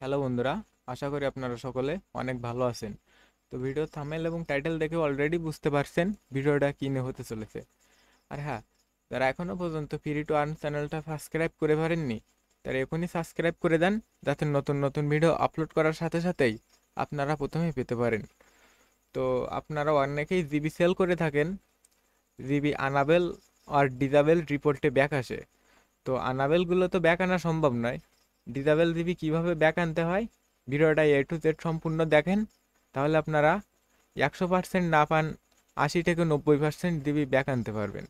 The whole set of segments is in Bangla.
হ্যালো বন্ধুরা, আশা করি আপনারা সকলে অনেক ভালো আছেন। তো ভিডিও থাম্বনেল এবং টাইটেল দেখে অলরেডি বুঝতে পারছেন ভিডিওটা কী নিয়ে হতে চলেছে। আর হ্যাঁ, যারা এখনও পর্যন্ত ফ্রি টু আর্ন চ্যানেলটা সাবস্ক্রাইব করে পারেননি, তারা এখনই সাবস্ক্রাইব করে দেন, যাতে নতুন নতুন ভিডিও আপলোড করার সাথে সাথেই আপনারা প্রথমেই পেতে পারেন। তো আপনারা অনেকেই জিবি সেল করে থাকেন, জিবি আনাবেল আর ডিজাবেল রিপোর্টে ব্যাক আসে। তো আনাবেলগুলো তো ব্যাক আনা সম্ভব নয়, ডিজাবেল জিবি কিভাবে ব্যাক আনতে হয় ভিডিওটা A to Z সম্পূর্ণ দেখেন, তাহলে আপনারা 100% না পান 80 থেকে 90% জিবি ব্যাক আনতে পারবেন।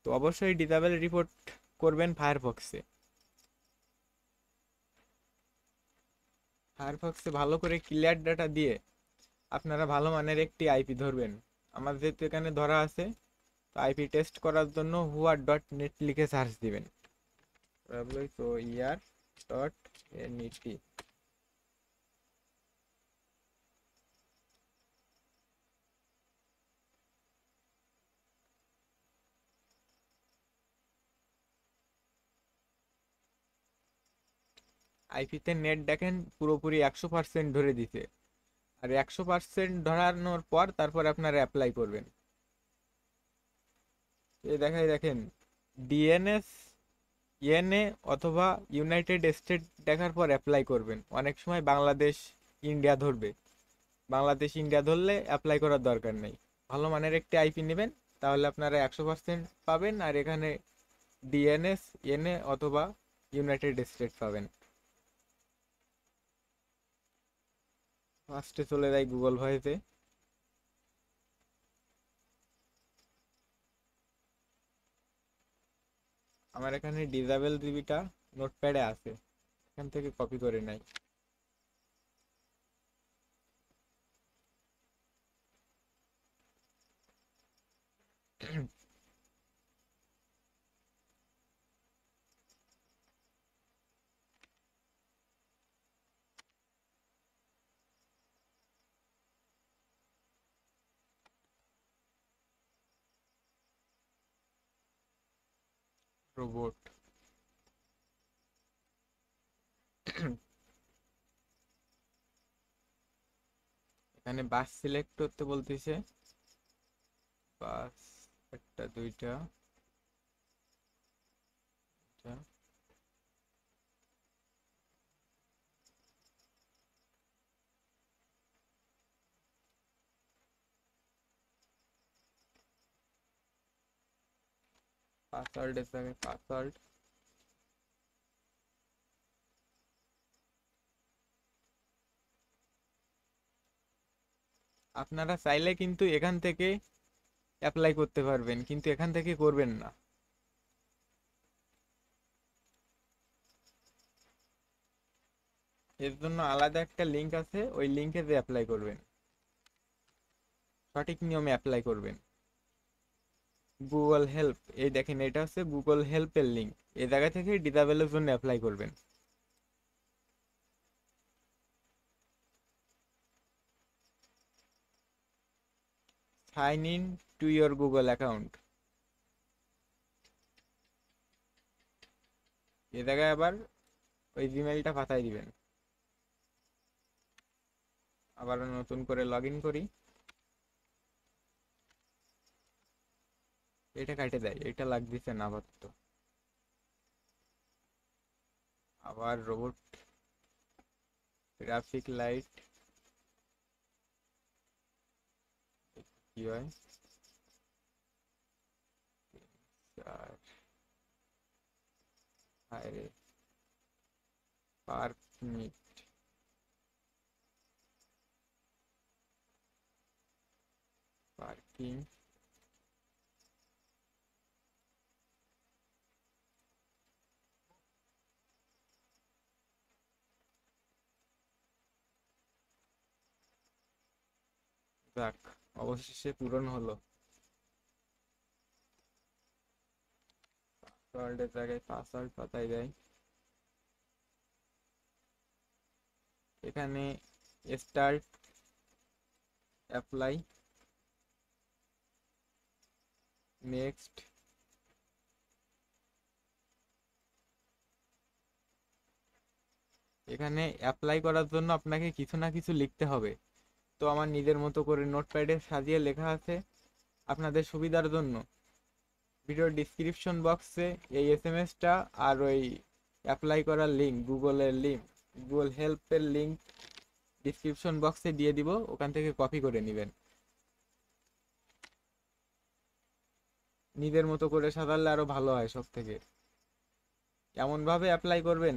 তো অবশ্যই ডিজাবেল রিপোর্ট করবেন ফায়ারফক্সে। ফায়ারফক্সে ভালো করে ক্লিয়ার ডাটা দিয়ে আপনারা ভালো মানের একটি আইপি ধরবেন। আমার যেহেতু এখানে ধরা আছে, তো আইপি টেস্ট করার জন্য হুয়া.নেট লিখে সার্চ দিবেন। তো ইয়ার.net আইপিতে নেট দেখেন পুরোপুরি 100% ধরে দিতে। আর 100% ধরানোর পর তারপর আপনারা অ্যাপ্লাই করবেন। এই দেখাই দেখেন, ডিএনএস, ইএনএ অথবা ইউনাইটেড স্টেট দেখার পর অ্যাপ্লাই করবেন। অনেক সময় বাংলাদেশ, ইন্ডিয়া ধরবে। বাংলাদেশ ইন্ডিয়া ধরলে অ্যাপ্লাই করার দরকার নেই। ভালো মানের একটি আইপি নেবেন, তাহলে আপনারা 100% পাবেন। আর এখানে ডিএনএস, ইএনএ অথবা ইউনাইটেড স্টেট পাবেন। ফার্স্টে চলে যাই গুগল ভয়েসে। আমার এখানে ডিজাবেল জিবিটা নোটপ্যাডে আছে, এখান থেকে কপি করে নাই। রোবট। এখানে বাস সিলেক্ট করতে বলতেছে। বাস একটা, দুইটা, তিনটা। পাসওয়ার্ডের জায়গায় পাসওয়ার্ড। আপনারা চাইলে কিন্তু এখান থেকে অ্যাপ্লাই করতে পারবেন, কিন্তু এখান থেকে করবেন না। এর জন্য আলাদা একটা লিংক আছে, ওই লিংকে যে অ্যাপ্লাই করবেন, সঠিক নিয়মে অ্যাপ্লাই করবেন। গুগল হেল্প, এই দেখেন এটা হচ্ছে গুগল হেল্পের লিংক। এই জায়গা থেকে ডিসাবেলের জন্য অ্যাপ্লাই করবেন। Sign in to your Google account, এ জায়গায় আবার ওই জিমেইলটা পাঠাই দিবেন। আবার নতুন করে লগ ইন করি। এটা কাটে দেয়, এটা লাগতেছে না আপাতত। আবার রোবট, গ্রাফিক লাইট, কি হয়, চার, হায়রে, পার মিনিট, পার্কিং। যাক, অবশেষে পূরণ হলো। পাসওয়ার্ডের জায়গায় পাসওয়ার্ড পাতাই দেয়। এখানে স্টার্ট অ্যাপ্লাই, নেক্সট, এখানে অ্যাপ্লাই করার জন্য আপনাকে কিছু না কিছু লিখতে হবে। তো আমার নিজের মতো করে নোটপ্যাডে সাজিয়ে লেখা আছে। আপনাদের সুবিধার জন্য ভিডিওর ডিসক্রিপশন বক্সে এই এসএমএসটা আর ওই অ্যাপ্লাই করার লিঙ্ক, গুগলের লিঙ্ক, গুগল হেল্পের লিঙ্ক ডিসক্রিপশন বক্সে দিয়ে দিব, ওখান থেকে কপি করে নেবেন। নিজের মতো করে সাজালে আরো ভালো হয় সব থেকে। এমনভাবে অ্যাপ্লাই করবেন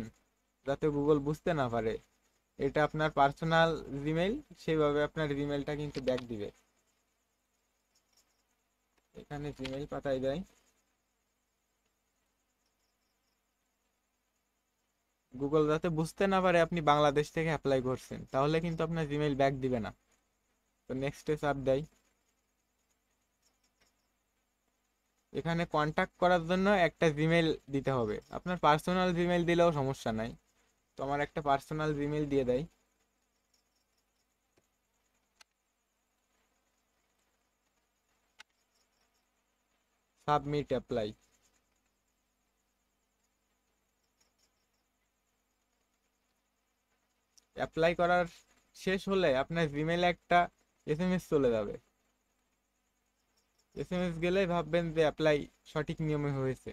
যাতে গুগল বুঝতে না পারে এটা আপনার পার্সোনাল জিমেইল, সেইভাবে আপনার জিমেইলটা কিন্তু ব্যাক দিবে। এখানে জিমেইল পাঠাই দেয়, গুগল যাতে বুঝতে না পারে আপনি বাংলাদেশ থেকে অ্যাপ্লাই করছেন, তাহলে কিন্তু আপনার জিমেইল ব্যাক দিবে না। তো নেক্সটে চাপ দেয়। এখানে কন্ট্যাক্ট করার জন্য একটা জিমেইল দিতে হবে, আপনার পার্সোনাল জিমেইল দিলেও সমস্যা নাই। তো আমার একটা পার্সোনাল জিমেইল দিয়ে দেয়। Submit apply. অ্যাপ্লাই করার শেষ হলে আপনার জিমেইলে একটা এসএমএস চলে যাবে। এসএমএস গেলেই ভাববেন যে অ্যাপ্লাই সঠিক নিয়মে হয়েছে।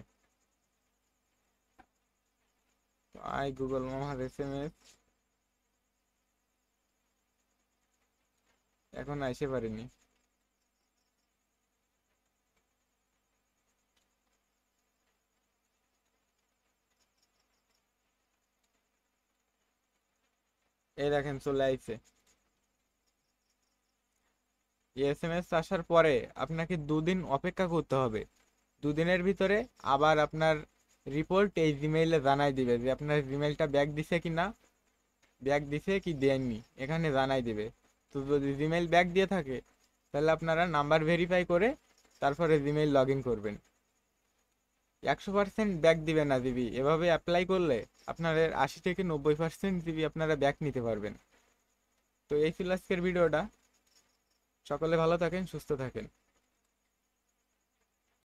আই গুগল মামার এসএমএস এখন আইসে পারেনি। এই দেখেন চলে আইছে। এসএমএস আসার পরে আপনাকে 2 দিন অপেক্ষা করতে হবে। 2 দিনের ভিতরে আবার আপনার রিপোর্ট এই জিমেইলে জানাই দিবে যে আপনার জিমেইলটা ব্যাক দিছে কি না, ব্যাক দিছে কি দেননি, এখানে জানাই দিবে। তো যদি জিমেইল ব্যাক দিয়ে থাকে তাহলে আপনারা নাম্বার ভেরিফাই করে তারপরে জিমেইল লগ ইন করবেন। 100% ব্যাক দিবে না জিবি, এভাবে অ্যাপ্লাই করলে আপনাদের 80 থেকে 90% জিবি আপনারা ব্যাক নিতে পারবেন। তো এই ছিল আজকের ভিডিওটা। সকলে ভালো থাকেন, সুস্থ থাকেন।